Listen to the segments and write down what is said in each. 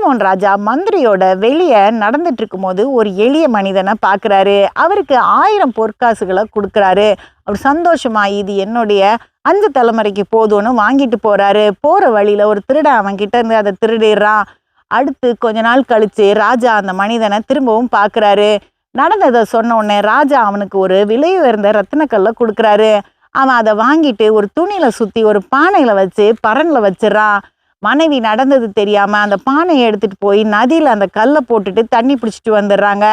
Solomon ராஜா மந்திரியோட வெளியே நடந்துட்டு இருக்கும்போது ஒரு எளிய மனிதனை பார்க்குறாரு. அவருக்கு 1000 பொற்காசுகளை கொடுக்குறாரு. அவர் சந்தோஷமா இது என்னுடைய 5 தலைமுறைக்கு போதும்னு வாங்கிட்டு போறாரு. போற வழியில ஒரு திருடன் அவன் கிட்ட இருந்து அதை திருடிடுறான். அடுத்து கொஞ்ச நாள் கழிச்சு ராஜா அந்த மனிதனை திரும்பவும் பார்க்குறாரு. நடந்ததை சொன்ன உடனே ராஜா அவனுக்கு ஒரு விலை உயர்ந்த ரத்தினக்கல்லை கொடுக்குறாரு. அவன் அதை வாங்கிட்டு ஒரு துணியில சுத்தி ஒரு பானையில வச்சு பரன்ல வச்சிடறான். மனைவி நடந்தது தெரியாம அந்த பானையை எடுத்துட்டு போய் நதியில அந்த கல்லை போட்டுட்டு தண்ணி பிடிச்சிட்டு வந்துடுறாங்க.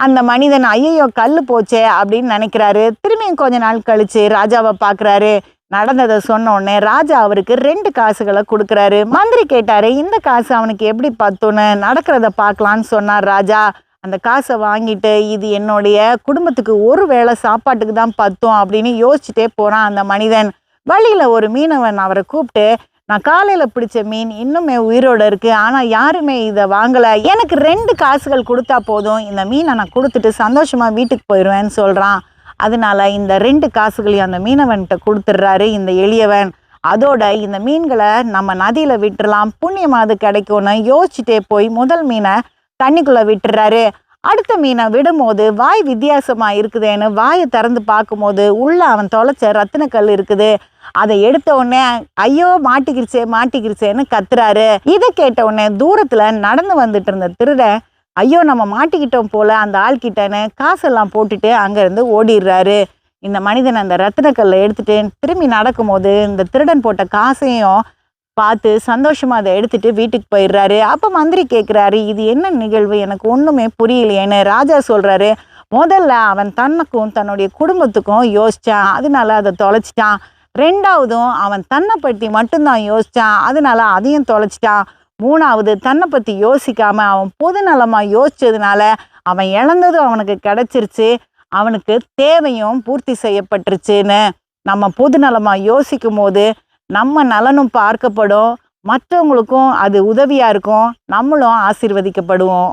அந்த மனிதன் ஐயோ கல்லு போச்சே அப்படின்னு நினைக்கிறாரு. திரும்பியும் கொஞ்ச நாள் கழிச்சு ராஜாவை பார்க்குறாரு. நடந்ததை சொன்ன உடனே ராஜா அவருக்கு 2 காசுகளை கொடுக்குறாரு. மந்திரி கேட்டாரு, இந்த காசு அவனுக்கு எப்படி பத்தும்னு. நடக்கிறத பார்க்கலான்னு சொன்னார் ராஜா. அந்த காசை வாங்கிட்டு இது என்னுடைய குடும்பத்துக்கு ஒரு வேளை சாப்பாட்டுக்கு தான் பத்தும் அப்படின்னு யோசிச்சுட்டே போறான் அந்த மனிதன். வழியில ஒரு மீனவன் அவரை கூப்பிட்டு, நான் காலையில பிடிச்ச மீன் இன்னுமே உயிரோட இருக்கு, ஆனா யாருமே இதை வாங்கல, எனக்கு 2 காசுகள் கொடுத்தா போதும், இந்த மீனை நான் கொடுத்துட்டு சந்தோஷமா வீட்டுக்கு போயிடுவேன்னு சொல்றான். அதனால இந்த 2 காசுகளையும் அந்த மீனவன்கிட்ட கொடுத்துட்றாரு இந்த எளியவன். அதோட இந்த மீன்களை நம்ம நதியில விட்டுறலாம், புண்ணியமாவது கிடைக்கும்னு யோசிச்சுட்டே போய் முதல் மீனை தண்ணிக்குள்ள விட்டுறாரு. அடுத்த மீனை விடும்போது வாய் வித்தியாசமா இருக்குதேன்னு வாயை திறந்து பார்க்கும்போது உள்ள அவன் தொலைச்ச ரத்தினக்கல் இருக்குது. அதை எடுத்த உடனே ஐயோ மாட்டிக்கிருச்சேன்னு கத்துறாரு. இதை கேட்ட உடனே தூரத்துல நடந்து வந்துட்டு இருந்த திருடன், ஐயோ நம்ம மாட்டிக்கிட்டோம் போல அந்த ஆள்கிட்டன்னு காசெல்லாம் போட்டுட்டு அங்கிருந்து ஓடிடுறாரு. இந்த மனிதன் அந்த ரத்தினக்கல்லை எடுத்துட்டு திரும்பி நடக்கும்போது இந்த திருடன் போட்ட காசையும் பார்த்து சந்தோஷமா அதை எடுத்துட்டு வீட்டுக்கு போயிடுறாரு. அப்ப மந்திரி கேட்கிறாரு, இது என்ன நிகழ்வு, எனக்கு ஒண்ணுமே புரியலையேன்னு. ராஜா சொல்றாரு, முதல்ல அவன் தனக்கும் தன்னுடைய குடும்பத்துக்கும் யோசிச்சான், அதனால அதை தொலைச்சிட்டான். 2வதும் அவன் தன்னை பற்றி மட்டும்தான் யோசிச்சான், அதனால அதையும் தொலைச்சிட்டான். 3வது தன்னை பத்தி யோசிக்காம அவன் பொதுநலமா யோசிச்சதுனால அவன் இழந்ததும் அவனுக்கு கிடைச்சிருச்சு, அவனுக்கு தேவையும் பூர்த்தி செய்யப்பட்டுருச்சுன்னு. நம்ம பொதுநலமா யோசிக்கும் போது நம்ம நலனும் பார்க்கப்படும், மற்றவங்களுக்கும் அது உதவியா இருக்கும், நம்மளும் ஆசீர்வதிக்கப்படுவோம்.